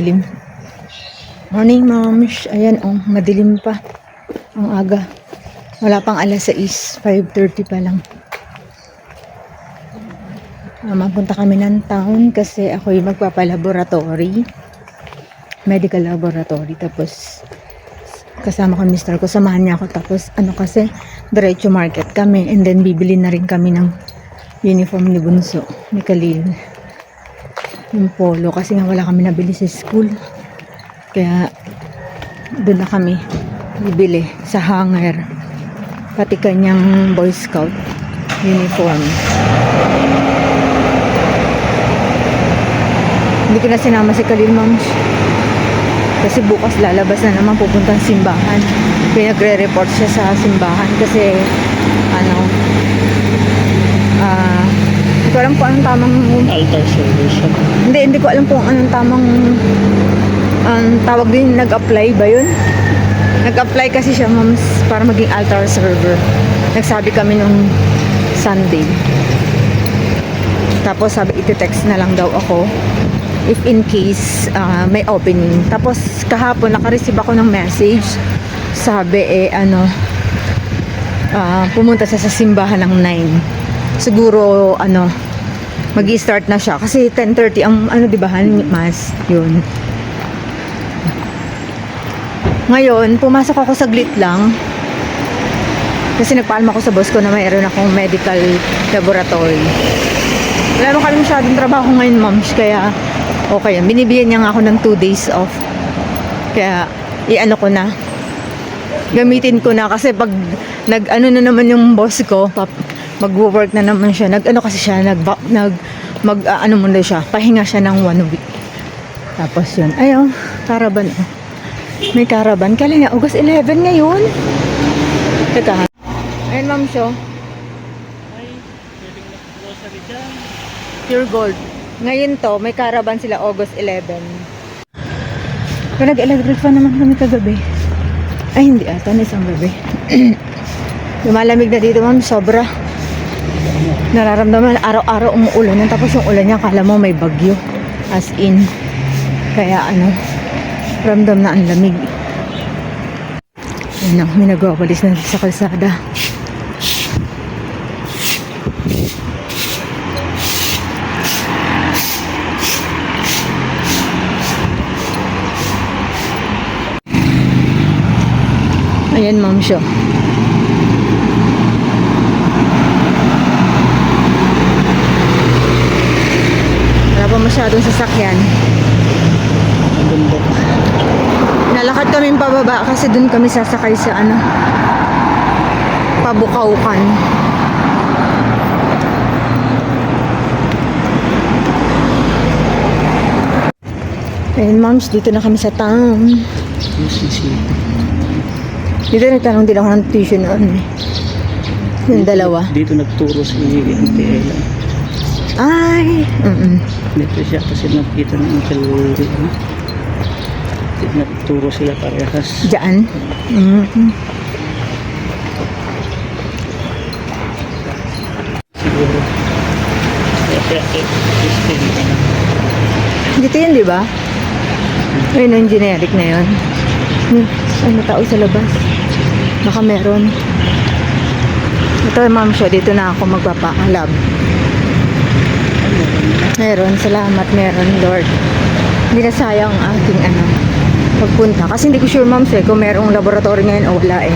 madilim. Morning, moms. Ayan, oh, madilim pa. Ang aga. Wala pang alas 6, 5:30 pa lang. Mapunta kami ng town kasi ako'y magpapalaboratory. Medical laboratory. Tapos, kasama ko mister ko. Samahan niya ako. Tapos, kasi, diretso market kami. And then, bibili na rin kami ng uniform ni Bunso, ni Khalil. Yung polo. Kasi nga wala kami nabili sa school. Kaya, doon na kami bibili sa hanger. Pati kanyang Boy Scout uniform. Hindi ko na sinama si Khalil, moms. Kasi bukas lalabas na naman pupuntang simbahan. Pinagre-report siya sa simbahan kasi hindi ko alam kung anong tamang altar service. hindi ko alam kung anong tamang tawag din. Nag-apply ba yun? Nag-apply kasi siya, moms, para maging altar server. Nagsabi kami nung Sunday. Tapos sabi, iti-text na lang daw ako if in case may opening. Tapos kahapon naka-receive ako ng message. Sabi pumunta siya sa simbahan ng 9. Siguro magi-start na siya kasi 10:30 ang di ba, mass yun. Ngayon pumasok ako saglit lang kasi nagpaalam ako sa boss ko na mayroon akong medical laboratory. Wala naman kami masyadong trabaho ngayon, moms, kaya okay. Binibigyan niya nga ako ng 2 days off. Kaya, ko na. Gamitin ko na kasi pag na naman yung boss ko, mag-work na naman siya. Kasi siya, muna siya. Pahinga siya ng 1 week. Tapos yun. Ayun, caravan. May caravan. Kailan nga? August 11 ngayon. Teka. Ayun, ma'am, siya. Ay, pwedeng mag-grocery dyan. Pure Gold. Ngayon to, may caravan sila August 11. Kaya nag-electric fan naman kami kagabi. Ay, hindi ata. Na isang gabi. Lumalamig na dito, ma'am. Sobra. Nararamdaman, araw-araw umuulan. Tapos yung ulan niya, akala mo may bagyo. As in. Kaya ramdam na ang lamig. Yan, may nagwawalis na sa kalsada. Ayan, ma'am, siya. Wala pa masyadong sasakyan. Nalakad kami pababa kasi dun kami sasakay sa Pabukawkan. Ayan, moms, dito na kami sa town. Dito nagtanong din ako ng tuition noon. Yung dalawa. Dito nagturo si Micaela. Ay! Dito siya kasi nakita ng Uncle. Nagturo sila parehas. Diyan? Siguro. Dito yun, di ba? Ayun, yung generic na yun. Ano tao sa labas? Baka meron. Ito, ma'am, siya. Dito na ako magpapaalab. Meron. Salamat. Meron, Lord. Hindi na sayang ang aking pagpunta. Kasi hindi ko sure, ma'am, kung merong laboratory ngayon o wala eh.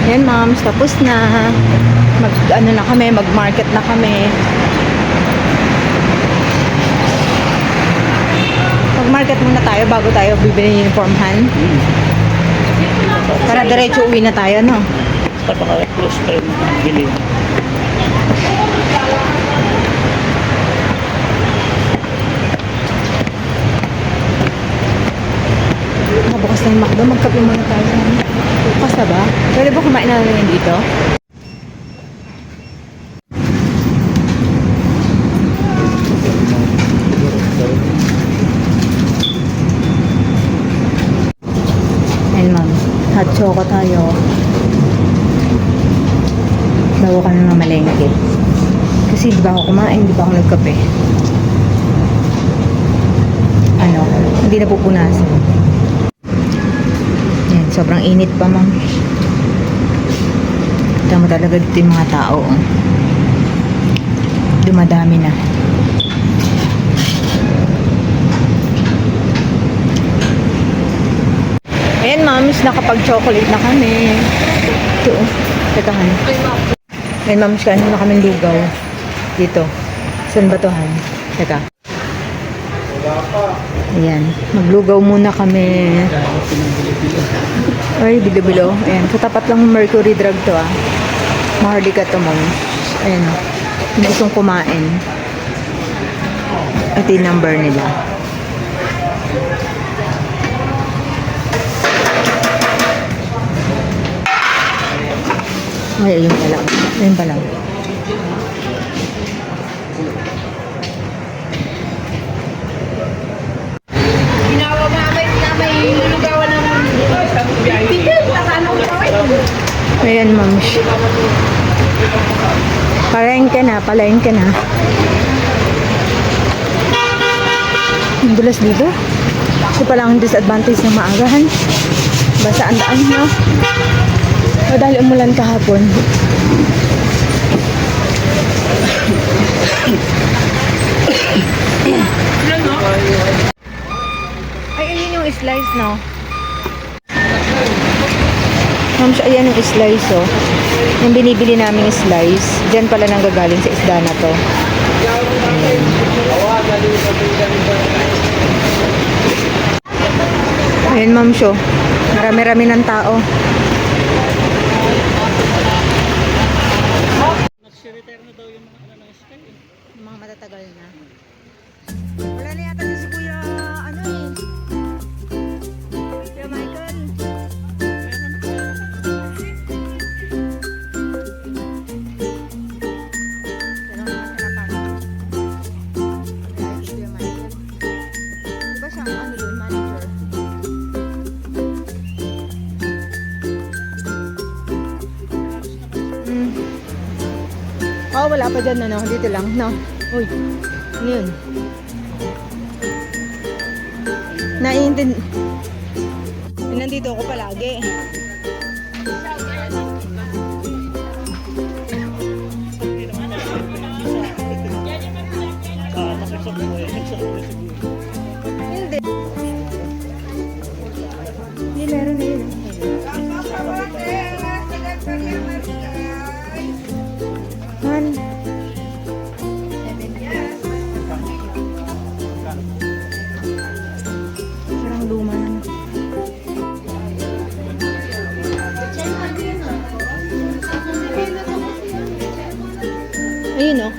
Yan, moms, tapos na. Ano na kami, mag-market na kami. Mag-market muna tayo bago tayo bibili ng uniform, Han. Para diretso uwi na tayo, no? Napaka-close pa rin ang bilhin. Bukas na yung McDo, magkape muna tayo. Bukas na ba? Pwede ba kumain na lang dito? Ayun, ma'am. Hot choco tayo. Bago ka na mamalengke. Kasi di ba ako kumain, di ba ako nagkape? Ano? Hindi na pupunasan. Yan, sobrang init pa, ma'am. Kita mo talaga dito yung mga tao. Oh. Dumadami na. Ayan, mams, nakapag-chocolate na kami. Ito, oh. Tekahan. Ayan, mams, kaano na kami lugaw. Dito. Saan ba to, Han? Teka. Ayan. Maglugaw muna kami. Ay, bilo-bilo. Ayan. Katapat lang ng Mercury Drug to, ah. Maharlika to, mams. Ayan. Hindi gustong kumain. Ito yung number nila. Ay, ayun pa lang. Ayun pa lang. Ayan, mams. Palain ka na, palain ka na. Ang dulas dito. Ito pala ang disadvantage ng maagahan. Basta ang daan, no? O dahil umulan kahapon. Ay, ayun yung slice, no? Ma'am, ayan yung slice, oh. Yung binibili namin slice. Diyan pala nanggagaling sa isda na to. Ayan, ma'am, show. Marami-rami ng tao. Nag-retire na daw yung mga ng Sky. Yung mga matatagal na. Wala na yata si Kuya, ano eh. Kuya Michael. Pero nga sinapan. Kuya Michael. Di ba siya ang ano doon, manager? Oh, wala pa dyan, ano? Dito lang, no? Uy, ano yun? Naiintindi. Nandito ako palagi. Hindi. Hindi, meron na yun. Han. Parang luma na. Ayun, oh.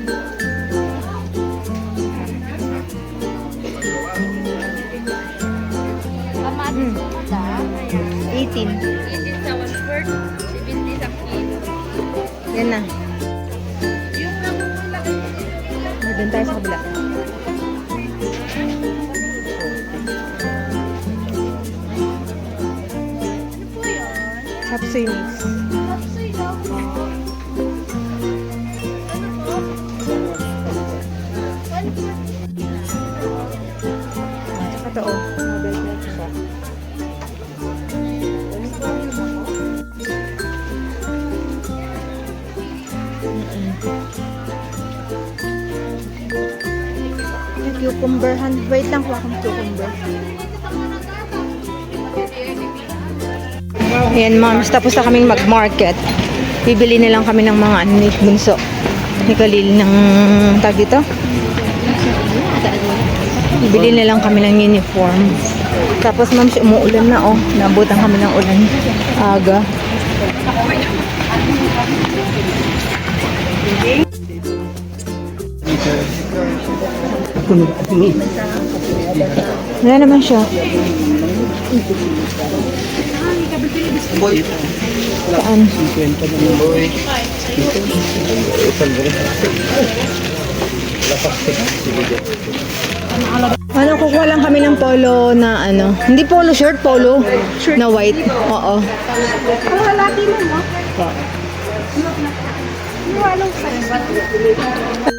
Hmm. 18. Yan na. Doon tayo sa kabila. Chapsuy mix. Tsaka to, oh. Mabel na siya. Cucumber. Wait lang, kuha akong cucumber. Ayan, moms. Tapos na kaming mag-market. Bibili na lang kami ng mga ano ni Bunso. Ni Khalil ng tag dito. Bibili na lang kami ng uniform. Tapos, ma'am, umuulan na, oh. Nabutan kami ng ulan. Aga. Wala naman siya. Saan? Ano, kukuha lang kami ng polo na ano. Hindi polo shirt, polo na white. Oo. Ang lalaki mo, no? Yung anong size?